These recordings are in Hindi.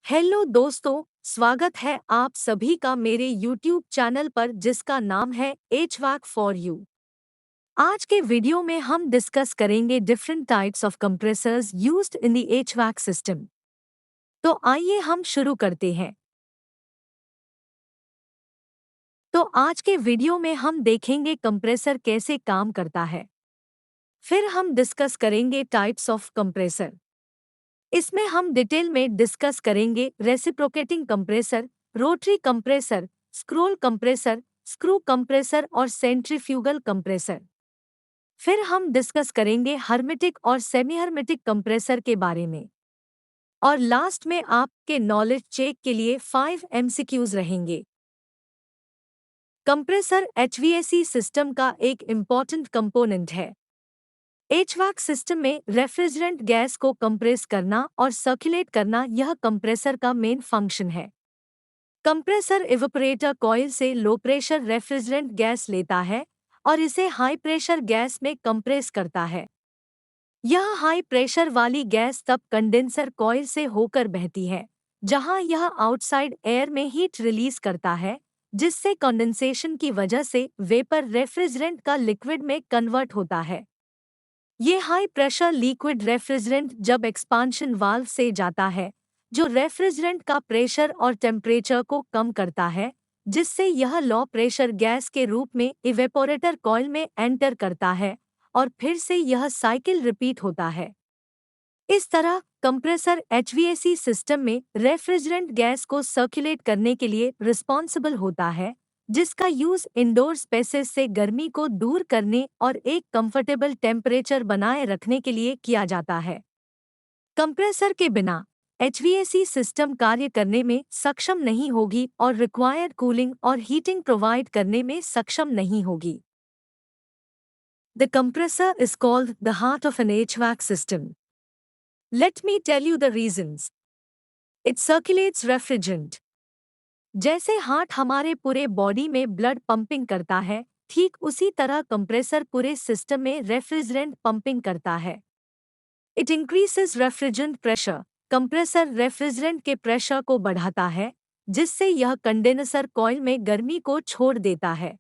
हेलो दोस्तों, स्वागत है आप सभी का मेरे YouTube चैनल पर जिसका नाम है HVAC फॉर यू। आज के वीडियो में हम डिस्कस करेंगे different types of compressors used in the HVAC system. तो आइए हम शुरू करते हैं। तो आज के वीडियो में हम देखेंगे कंप्रेसर कैसे काम करता है। फिर हम डिस्कस करेंगे टाइप्स ऑफ कंप्रेसर। इसमें हम डिटेल में डिस्कस करेंगे reciprocating compressor, rotary compressor, scroll compressor, screw compressor और सेंट्रीफ्यूगल कंप्रेसर। फिर हम डिस्कस करेंगे हर्मेटिक और सेमी हर्मेटिक कंप्रेसर के बारे में। और लास्ट में आपके नॉलेज चेक के लिए 5 एमसीक्यूज रहेंगे। कंप्रेसर एचवीएसी सिस्टम का एक इम्पॉर्टेंट कंपोनेंट है। एचवाक सिस्टम में रेफ्रिजरेंट गैस को कंप्रेस करना और सर्कुलेट करना यह कंप्रेसर का मेन फंक्शन है। कंप्रेसर इवेपोरेटर कॉइल से लो प्रेशर रेफ्रिजरेंट गैस लेता है और इसे हाई प्रेशर गैस में कंप्रेस करता है। यह हाई प्रेशर वाली गैस तब कंडेंसर कॉइल से होकर बहती है, जहां यह आउटसाइड एयर में हीट रिलीज करता है, जिससे कंडेंसेशन की वजह से वेपर रेफ्रिजरेंट का लिक्विड में कन्वर्ट होता है। ये हाई प्रेशर लिक्विड रेफ्रिजरेंट जब एक्सपांशन वाल्व से जाता है, जो रेफ्रिजरेंट का प्रेशर और टेम्परेचर को कम करता है, जिससे यह लो प्रेशर गैस के रूप में इवेपोरेटर कॉइल में एंटर करता है और फिर से यह साइकिल रिपीट होता है। इस तरह कंप्रेसर एचवीएसी सिस्टम में रेफ्रिजरेंट गैस को सर्कुलेट करने के लिए रिस्पॉन्सिबल होता है, जिसका यूज इंडोर स्पेसेस से गर्मी को दूर करने और एक कंफर्टेबल टेम्परेचर बनाए रखने के लिए किया जाता है। कंप्रेसर के बिना एचवीएसी सिस्टम कार्य करने में सक्षम नहीं होगी और रिक्वायर्ड कूलिंग और हीटिंग प्रोवाइड करने में सक्षम नहीं होगी। The compressor is called the heart of an HVAC system. Let me tell you the reasons. It circulates refrigerant. जैसे हार्ट हमारे पूरे बॉडी में ब्लड पंपिंग करता है, ठीक उसी तरह कंप्रेसर पूरे सिस्टम में रेफ्रिजरेंट पंपिंग करता है। It increases refrigerant pressure. Compressor refrigerant के प्रेशर को बढ़ाता है, जिससे यह कंडेंसर कॉइल में गर्मी को छोड़ देता है।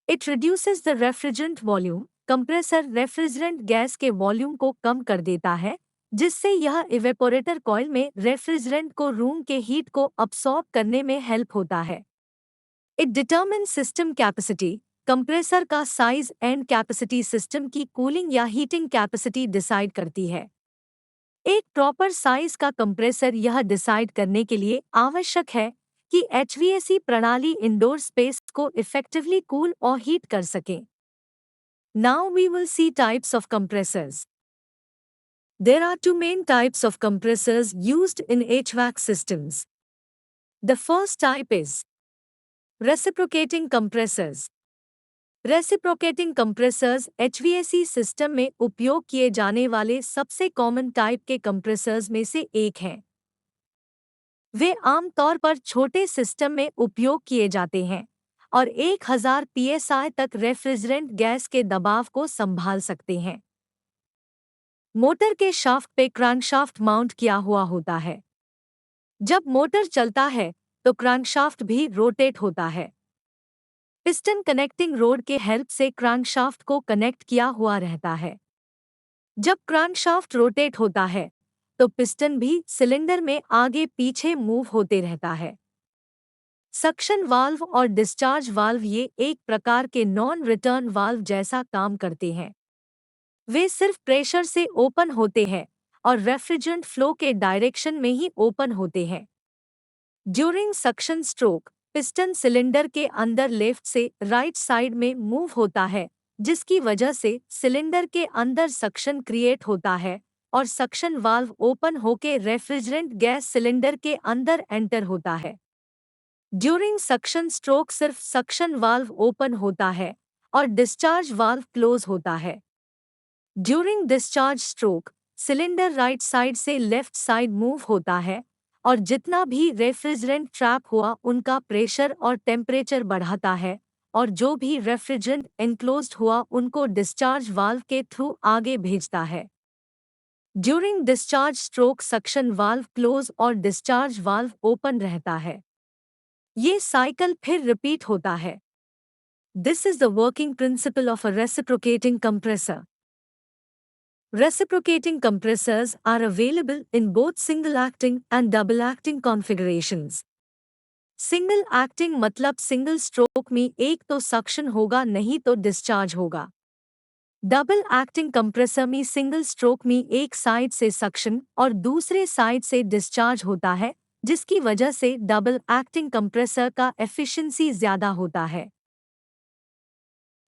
It reduces the refrigerant volume. Compressor refrigerant gas के वॉल्यूम को कम कर देता है, जिससे यह इवेपोरेटर कॉइल में रेफ्रिजरेंट को रूम के हीट को अब्सॉर्ब करने में हेल्प होता है। It determine system capacity. Compressor का साइज एंड कैपेसिटी सिस्टम की कूलिंग या हीटिंग कैपेसिटी डिसाइड करती है। एक प्रॉपर साइज का कंप्रेसर यह डिसाइड करने के लिए आवश्यक है कि एचवीएसी प्रणाली इंडोर स्पेस को इफेक्टिवली कूल और हीट कर सके। Now we will see types of compressors. There are two main types of compressors used in HVAC systems. The first type is reciprocating compressors. Reciprocating compressors HVAC system में उपयोग किए जाने वाले सबसे कॉमन टाइप के कंप्रेसर्स में से एक हैं। वे आमतौर पर छोटे सिस्टम में उपयोग किए जाते हैं और 1000 psi तक रेफ्रिजरेंट गैस के दबाव को संभाल सकते हैं। मोटर के शाफ्ट पे क्रैंकशाफ्ट माउंट किया हुआ होता है। जब मोटर चलता है तो क्रैंकशाफ्ट भी रोटेट होता है। पिस्टन कनेक्टिंग रोड के हेल्प से क्रैंकशाफ्ट को कनेक्ट किया हुआ रहता है। जब क्रैंकशाफ्ट रोटेट होता है तो पिस्टन भी सिलेंडर में आगे पीछे मूव होते रहता है। सक्शन वाल्व और डिस्चार्ज वाल्व ये एक प्रकार के नॉन रिटर्न वाल्व जैसा काम करते हैं। वे सिर्फ प्रेशर से ओपन होते हैं और रेफ्रिजरेंट फ्लो के डायरेक्शन में ही ओपन होते हैं। During suction stroke piston cylinder के अंदर लेफ्ट से राइट साइड में मूव होता है, जिसकी वजह से सिलेंडर के अंदर सक्शन क्रिएट होता है और सक्शन वाल्व ओपन होके रेफ्रिजरेंट गैस सिलेंडर के अंदर एंटर होता है। ड्यूरिंग सक्शन स्ट्रोक सिर्फ सक्शन वाल्व ओपन होता है और डिस्चार्ज वाल्व क्लोज होता है। During discharge stroke cylinder right side से लेफ्ट साइड मूव होता है और जितना भी रेफ्रिजरेंट ट्रैप हुआ उनका प्रेशर और टेम्परेचर बढ़ाता है और जो भी रेफ्रिजरेंट एनक्लोज्ड हुआ उनको डिस्चार्ज वाल्व के थ्रू आगे भेजता है। During discharge stroke suction valve close और डिस्चार्ज वाल्व ओपन रहता है। ये साइकिल फिर रिपीट होता है। This is the working principle of a reciprocating compressor. Reciprocating compressors are available in both single-acting and double-acting configurations. Single acting मतलब सिंगल स्ट्रोक में एक तो सक्शन होगा नहीं तो डिस्चार्ज होगा। डबल एक्टिंग कंप्रेसर में सिंगल स्ट्रोक में एक साइड से सक्शन और दूसरे साइड से डिस्चार्ज होता है, जिसकी वजह से डबल एक्टिंग कंप्रेसर का एफिशिएंसी ज्यादा होता है।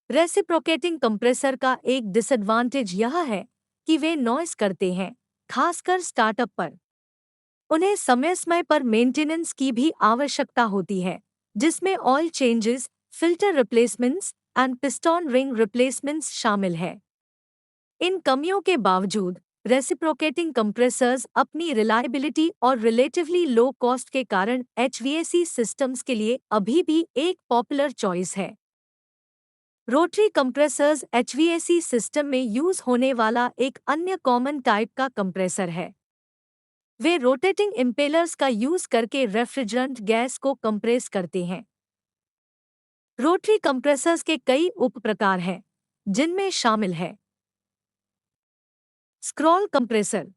रेसिप्रोकेटिंग कंप्रेसर का एक डिसएडवांटेज यह है कि वे नॉइस करते हैं, खासकर स्टार्टअप पर। उन्हें समय समय पर मेंटेनेंस की भी आवश्यकता होती है, जिसमें oil changes, filter replacements and piston ring replacements शामिल है। इन कमियों के बावजूद रेसिप्रोकेटिंग कंप्रेसर्स अपनी रिलायबिलिटी और रिलेटिवली लो कॉस्ट के कारण एचवीएसी सिस्टम्स के लिए अभी भी एक पॉपुलर चॉइस है। रोटरी कंप्रेसर्स एचवीएसी सिस्टम में यूज होने वाला एक अन्य कॉमन टाइप का कंप्रेसर है। वे रोटेटिंग इम्पेलर्स का यूज करके रेफ्रिजरेंट गैस को कंप्रेस करते हैं। रोटरी कंप्रेसर्स के कई उप प्रकार हैं, जिनमें शामिल है scroll compressor,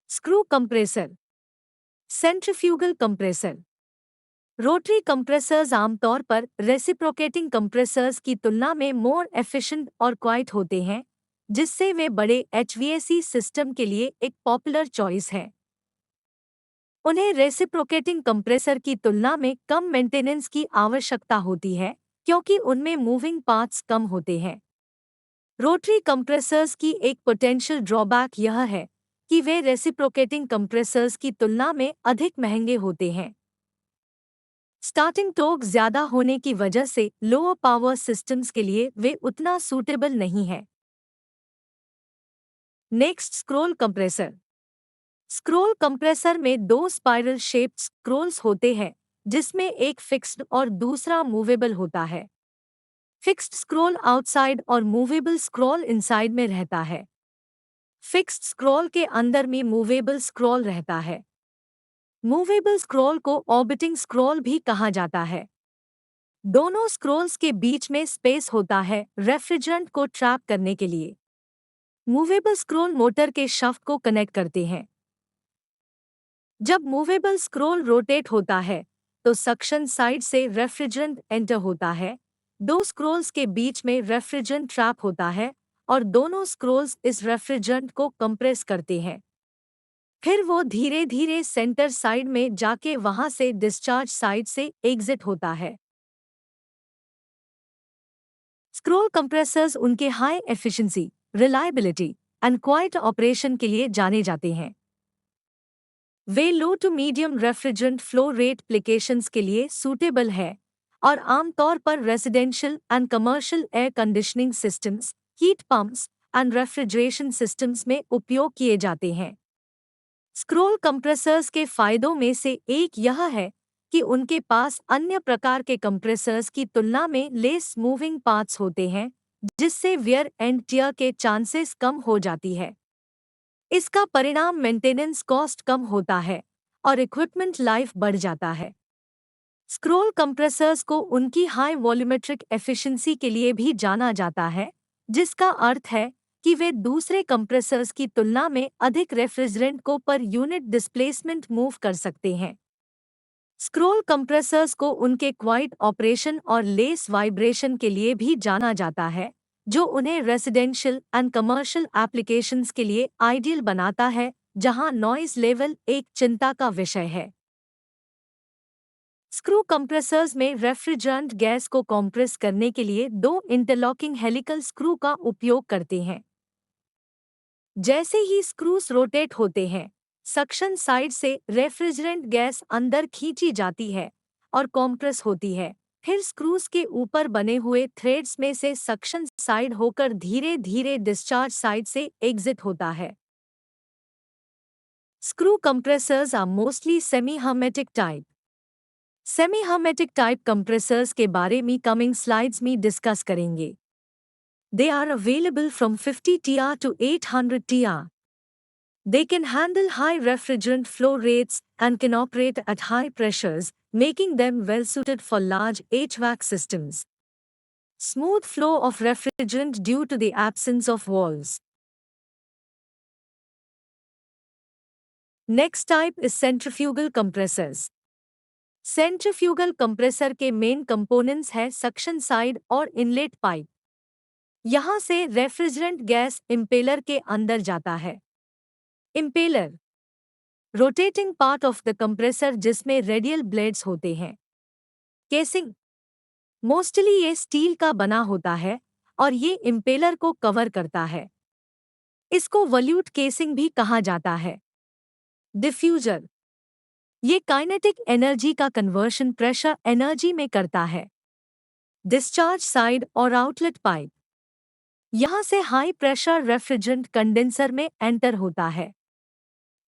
screw compressor, centrifugal compressor. Rotary compressors आमतौर पर रेसिप्रोकेटिंग कंप्रेसर्स की तुलना में मोर एफिशिएंट और क्वाइट होते हैं, जिससे वे बड़े एचवीएसी सिस्टम के लिए एक पॉपुलर चॉइस है। उन्हें रेसिप्रोकेटिंग कंप्रेसर की तुलना में कम मेंटेनेंस की आवश्यकता होती है, क्योंकि उनमें मूविंग पार्ट्स कम होते हैं। रोटरी कंप्रेसर्स की एक पोटेंशियल ड्रॉबैक यह है कि वे रेसिप्रोकेटिंग कंप्रेसर्स की तुलना में अधिक महंगे होते हैं। स्टार्टिंग टॉर्क ज्यादा होने की वजह से लोअर पावर सिस्टम्स के लिए वे उतना सूटेबल नहीं है। Next, scroll compressor. Scroll compressor में दो स्पाइरल शेप्ड स्क्रोल्स होते हैं, जिसमें एक फिक्स्ड और दूसरा मूवेबल होता है। फिक्स्ड स्क्रोल आउटसाइड और मूवेबल स्क्रॉल इनसाइड में रहता है। फिक्स्ड स्क्रॉल के अंदर में मूवेबल स्क्रॉल रहता है। मूवेबल स्क्रॉल को ऑर्बिटिंग स्क्रॉल भी कहा जाता है। दोनों स्क्रॉल्स के बीच में स्पेस होता है रेफ्रिजरेंट को ट्रैप करने के लिए। मूवेबल स्क्रॉल मोटर के शाफ्ट को कनेक्ट करते हैं। जब मूवेबल स्क्रॉल रोटेट होता है तो सक्शन साइड से रेफ्रिजरेंट एंटर होता है। दो स्क्रॉल्स के बीच में रेफ्रिजरेंट ट्रैप होता है और दोनों स्क्रॉल्स इस रेफ्रिजरेंट को कंप्रेस करते हैं। फिर वो धीरे धीरे सेंटर साइड में जाके वहां से डिस्चार्ज साइड से एग्जिट होता है। स्क्रोल कंप्रेसर्स उनके high efficiency, reliability and quiet operation के लिए जाने जाते हैं। वे low to medium refrigerant flow rate applications के लिए सूटेबल है और आमतौर पर residential and commercial air conditioning systems, heat pumps and refrigeration systems में उपयोग किए जाते हैं। स्क्रोल कंप्रेसर्स के फायदों में से एक यह है कि उनके पास अन्य प्रकार के कंप्रेसर्स की तुलना में लेस मूविंग पार्ट्स होते हैं, जिससे वियर एंड टियर के चांसेस कम हो जाती है। इसका परिणाम मेंटेनेंस कॉस्ट कम होता है और इक्विपमेंट लाइफ बढ़ जाता है। स्क्रोल कंप्रेसर्स को उनकी हाई वॉल्यूमेट्रिक एफिशिएंसी के लिए भी जाना जाता है, जिसका अर्थ है कि वे दूसरे कंप्रेसर्स की तुलना में अधिक रेफ्रिजरेंट को पर यूनिट डिस्प्लेसमेंट मूव कर सकते हैं। स्क्रोल कंप्रेसर्स को उनके क्वाइट ऑपरेशन और लेस वाइब्रेशन के लिए भी जाना जाता है, जो उन्हें रेजिडेंशियल एंड कमर्शियल एप्लीकेशंस के लिए आइडियल बनाता है, जहां नॉइज लेवल एक चिंता का विषय है। स्क्रू कंप्रेसर्स में रेफ्रिजरेंट गैस को कंप्रेस करने के लिए दो इंटरलॉकिंग हेलिकल स्क्रू का उपयोग करते हैं। जैसे ही स्क्रूस रोटेट होते हैं, सक्शन साइड से रेफ्रिजरेंट गैस अंदर खींची जाती है और कंप्रेस होती है। फिर स्क्रूस के ऊपर बने हुए थ्रेड्स में से सक्शन साइड होकर धीरे धीरे डिस्चार्ज साइड से एग्जिट होता है। Screw compressors are mostly semi hermetic type. Semi hermetic type compressors के बारे में कमिंग स्लाइड्स में डिस्कस करेंगे। They are available from 50 TR to 800 TR. They can handle high refrigerant flow rates and can operate at high pressures, making them well suited for large HVAC systems. Smooth flow of refrigerant due to the absence of walls. Next type is centrifugal compressors. Centrifugal compressor के मेन कंपोनेंट्स है सक्शन साइड और इनलेट पाइप। यहाँ से रेफ्रिजरेंट गैस इम्पेलर के अंदर जाता है। Impeller rotating part of the compressor जिसमें रेडियल ब्लेड्स होते हैं। केसिंग मोस्टली ये स्टील का बना होता है और ये इम्पेलर को कवर करता है। इसको वल्यूट केसिंग भी कहा जाता है। डिफ्यूजर ये काइनेटिक एनर्जी का कन्वर्शन प्रेशर एनर्जी में करता है। डिस्चार्ज साइड और आउटलेट पाइप यहाँ से हाई प्रेशर रेफ्रिजरेंट कंडेंसर में एंटर होता है।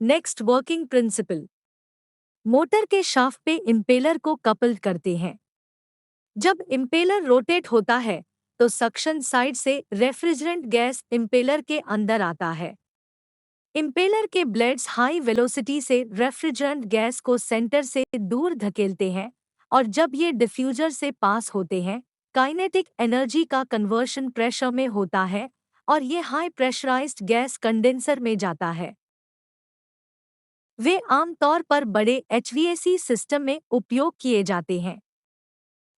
नेक्स्ट वर्किंग प्रिंसिपल मोटर के शाफ्ट पे इम्पेलर को कपल्ड करते हैं। जब इम्पेलर रोटेट होता है तो सक्शन साइड से रेफ्रिजरेंट गैस इम्पेलर के अंदर आता है। इम्पेलर के ब्लेड्स हाई वेलोसिटी से रेफ्रिजरेंट गैस को सेंटर से दूर धकेलते हैं और जब ये डिफ्यूजर से पास होते हैं काइनेटिक एनर्जी का कन्वर्शन प्रेशर में होता है और ये हाई प्रेशराइज्ड गैस कंडेंसर में जाता है। वे आमतौर पर बड़े एचवीएसी सिस्टम में उपयोग किए जाते हैं।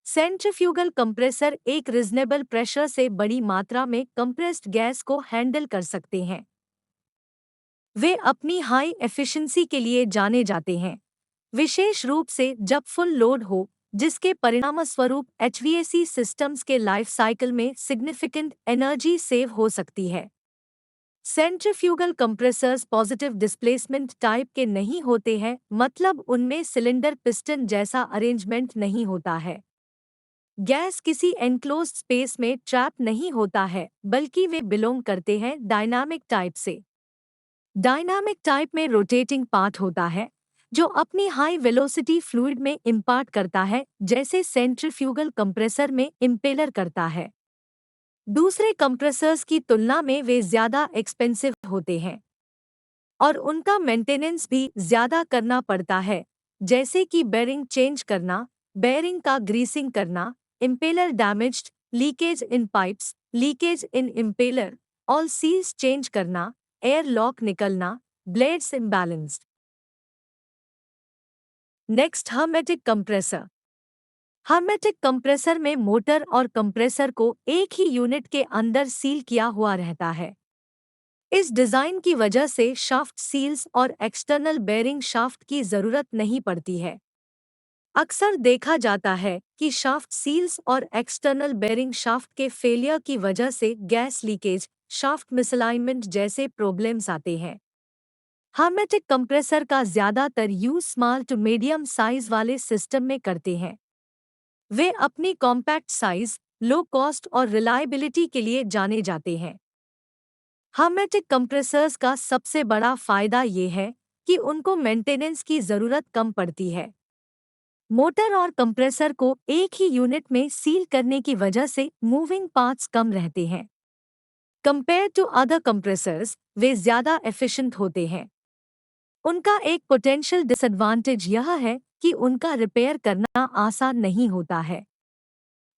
सेंट्रीफ्यूगल कंप्रेसर एक रिजनेबल प्रेशर से बड़ी मात्रा में कंप्रेस्ड गैस को हैंडल कर सकते हैं। वे अपनी हाई एफिशिएंसी के लिए जाने जाते हैं, विशेष रूप से जब फुल लोड हो, जिसके परिणामस्वरूप एचवीएसी सिस्टम्स के लाइफ साइकिल में सिग्निफिकेंट एनर्जी सेव हो सकती है। Centrifugal compressors positive displacement type के नहीं होते हैं, मतलब उनमें सिलेंडर पिस्टन जैसा अरेंजमेंट नहीं होता है। गैस किसी एनक्लोज्ड स्पेस में ट्रैप नहीं होता है, बल्कि वे बिलोंग करते हैं डायनामिक टाइप से। डायनामिक टाइप में रोटेटिंग पार्ट होता है जो अपनी हाई वेलोसिटी फ्लूइड में इम्पार्ट करता है, जैसे सेंट्रीफ्यूगल कंप्रेसर में इम्पेलर करता है। दूसरे कंप्रेसर्स की तुलना में वे ज़्यादा एक्सपेंसिव होते हैं और उनका मेंटेनेंस भी ज़्यादा करना पड़ता है, जैसे कि बेरिंग चेंज करना, बेरिंग का ग्रीसिंग करना, impeller damaged, leakage in pipes, leakage in impeller, all seals change करना, एयर लॉक निकलना, blades imbalanced. Next hermetic compressor. Hermetic compressor में मोटर और कंप्रेसर को एक ही यूनिट के अंदर सील किया हुआ रहता है। इस डिजाइन की वजह से शाफ्ट सील्स और एक्सटर्नल बेरिंग शाफ्ट की जरूरत नहीं पड़ती है। अक्सर देखा जाता है कि शाफ्ट सील्स और एक्सटर्नल बेरिंग शाफ्ट के फेलियर की वजह से गैस लीकेज, शाफ्ट मिसअलाइनमेंट जैसे प्रॉब्लम्स आते हैं। हर्मेटिक कंप्रेसर का ज़्यादातर use small to medium size वाले सिस्टम में करते हैं। वे अपनी कॉम्पैक्ट साइज, लो कॉस्ट और रिलायबिलिटी के लिए जाने जाते हैं। हर्मेटिक कंप्रेसर्स का सबसे बड़ा फायदा ये है कि उनको मेंटेनेंस की ज़रूरत कम पड़ती है। मोटर और कंप्रेसर को एक ही यूनिट में सील करने की वजह से मूविंग पार्ट्स कम रहते हैं। कंपेयर टू अदर कंप्रेसर्स, वे ज़्यादा एफिशिएंट होते हैं। उनका एक पोटेंशियल डिसएडवांटेज यह है कि उनका रिपेयर करना आसान नहीं होता है।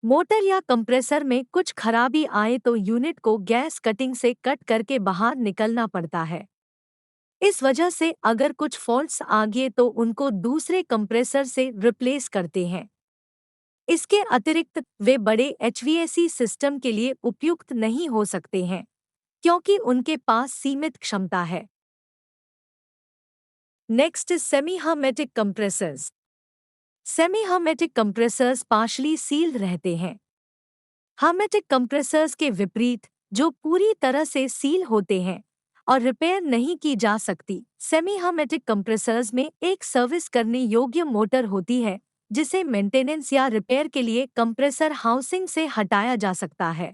मोटर या कंप्रेसर में कुछ खराबी आए तो यूनिट को गैस कटिंग से कट करके बाहर निकलना पड़ता है। इस वजह से अगर कुछ फॉल्ट्स आ गए तो उनको दूसरे कंप्रेसर से रिप्लेस करते हैं। इसके अतिरिक्त वे बड़े एचवीएसी सिस्टम के लिए उपयुक्त नहीं हो सकते हैं, क्योंकि उनके पास सीमित क्षमता है। Next is semi hermetic compressors. Semi hermetic compressors partially sealed रहते हैं। हर्मेटिक कंप्रेसर्स के विपरीत, जो पूरी तरह से सील होते हैं और रिपेयर नहीं की जा सकती, सेमी हर्मेटिक कंप्रेसर्स में एक सर्विस करने योग्य मोटर होती है जिसे मेंटेनेंस या रिपेयर के लिए कंप्रेसर हाउसिंग से हटाया जा सकता है।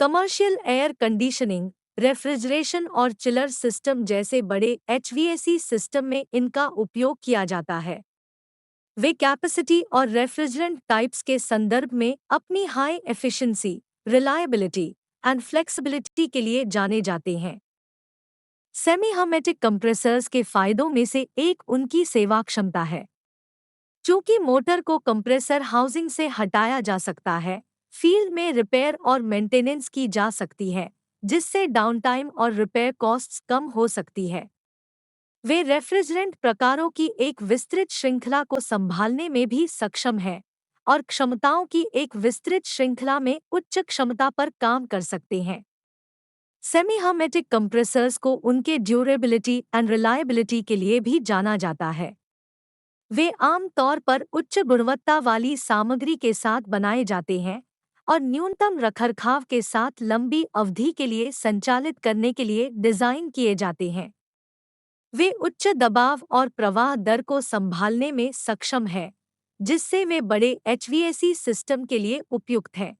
कमर्शियल एयर कंडीशनिंग, रेफ्रिजरेशन और चिलर सिस्टम जैसे बड़े एचवीएसी सिस्टम में इनका उपयोग किया जाता है। वे कैपेसिटी और रेफ्रिजरेंट टाइप्स के संदर्भ में अपनी high efficiency, reliability and flexibility के लिए जाने जाते हैं। सेमी हर्मेटिक कंप्रेसर्स के फायदों में से एक उनकी सेवा क्षमता है। चूंकि मोटर को कंप्रेसर हाउसिंग से हटाया जा सकता है, फील्ड में रिपेयर और मेंटेनेंस की जा सकती है, जिससे डाउनटाइम और रिपेयर कॉस्ट्स कम हो सकती है। वे रेफ्रिजरेंट प्रकारों की एक विस्तृत श्रृंखला को संभालने में भी सक्षम हैं और क्षमताओं की एक विस्तृत श्रृंखला में उच्च क्षमता पर काम कर सकते हैं। सेमी हर्मेटिक कंप्रेसर्स को उनके ड्यूरेबिलिटी एंड रिलायबिलिटी के लिए भी जाना जाता है। वे आम तौर पर उच्च गुणवत्ता वाली सामग्री के साथ बनाए जाते हैं और न्यूनतम रखरखाव के साथ लंबी अवधि के लिए संचालित करने के लिए डिज़ाइन किए जाते हैं। वे उच्च दबाव और प्रवाह दर को संभालने में सक्षम हैं, जिससे वे बड़े एचवीएसी सिस्टम के लिए उपयुक्त हैं।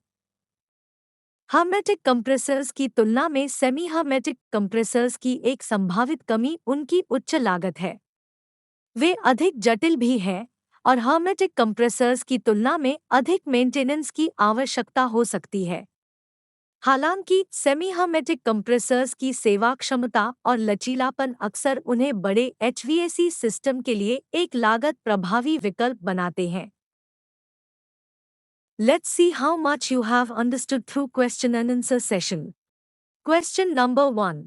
हर्मेटिक कंप्रेसर्स की तुलना में सेमी हर्मेटिक कंप्रेसर्स की एक संभावित कमी उनकी उच्च लागत है। वे अधिक जटिल भी हैं और हर्मेटिक कंप्रेसर्स की तुलना में अधिक मेंटेनेंस की आवश्यकता हो सकती है। हालांकि सेमी हर्मेटिक कंप्रेसर्स की सेवा क्षमता और लचीलापन अक्सर उन्हें बड़े एचवीएसी सिस्टम के लिए एक लागत प्रभावी विकल्प बनाते हैं। Let's see how much you have understood through question and answer session. Question number 1.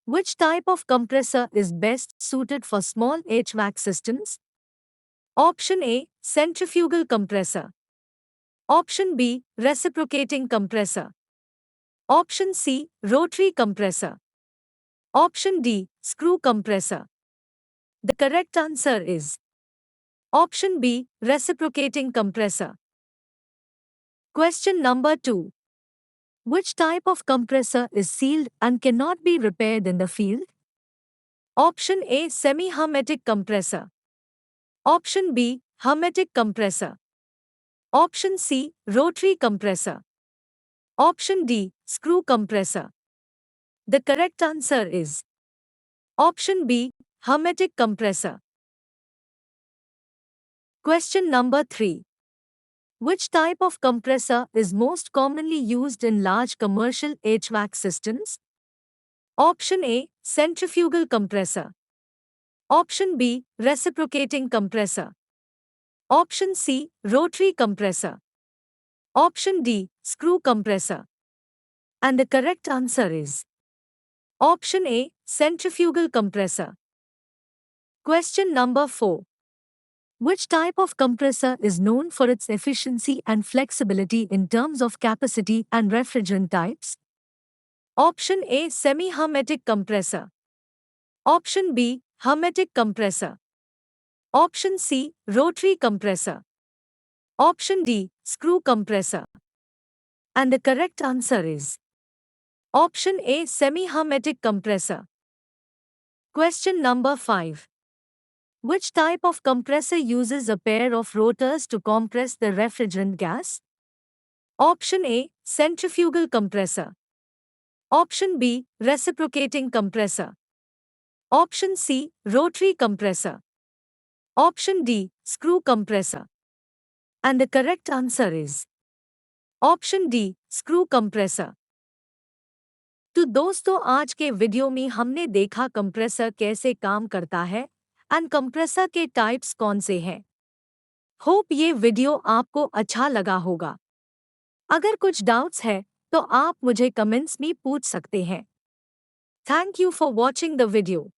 Which type of compressor is best suited for small HVAC systems? Option A, centrifugal compressor. Option B, reciprocating compressor. Option C, rotary compressor. Option D, screw compressor. The correct answer is Option B, reciprocating compressor. Question number 2. Which type of compressor is sealed and cannot be repaired in the field? Option A, semi-hermetic compressor. Option B, hermetic compressor. Option C, rotary compressor. Option D, screw compressor. The correct answer is Option B, hermetic compressor. Question number 3. Which type of compressor is most commonly used in large commercial HVAC systems? Option A, centrifugal compressor. Option B, reciprocating compressor. Option C, rotary compressor. Option D, screw compressor. And the correct answer is Option A, centrifugal compressor. Question number 4. Which type of compressor is known for its efficiency and flexibility in terms of capacity and refrigerant types? Option A, semi-hermetic compressor. Option B, hermetic compressor. Option C, rotary compressor. Option D, screw compressor. And the correct answer is Option A, semi-hermetic compressor. Question number 5. Which type of compressor uses a pair of rotors to compress the refrigerant gas? Option A, centrifugal compressor. Option B, reciprocating compressor. Option C, rotary compressor. Option D, screw compressor. And the correct answer is Option D, screw compressor. तो दोस्तों, आज के वीडियो में हमने देखा कंप्रेसर कैसे काम करता है एंड कंप्रेसर के टाइप्स कौन से हैं। होप ये वीडियो आपको अच्छा लगा होगा। अगर कुछ डाउट्स है तो आप मुझे कमेंट्स में पूछ सकते हैं। Thank you for watching the video.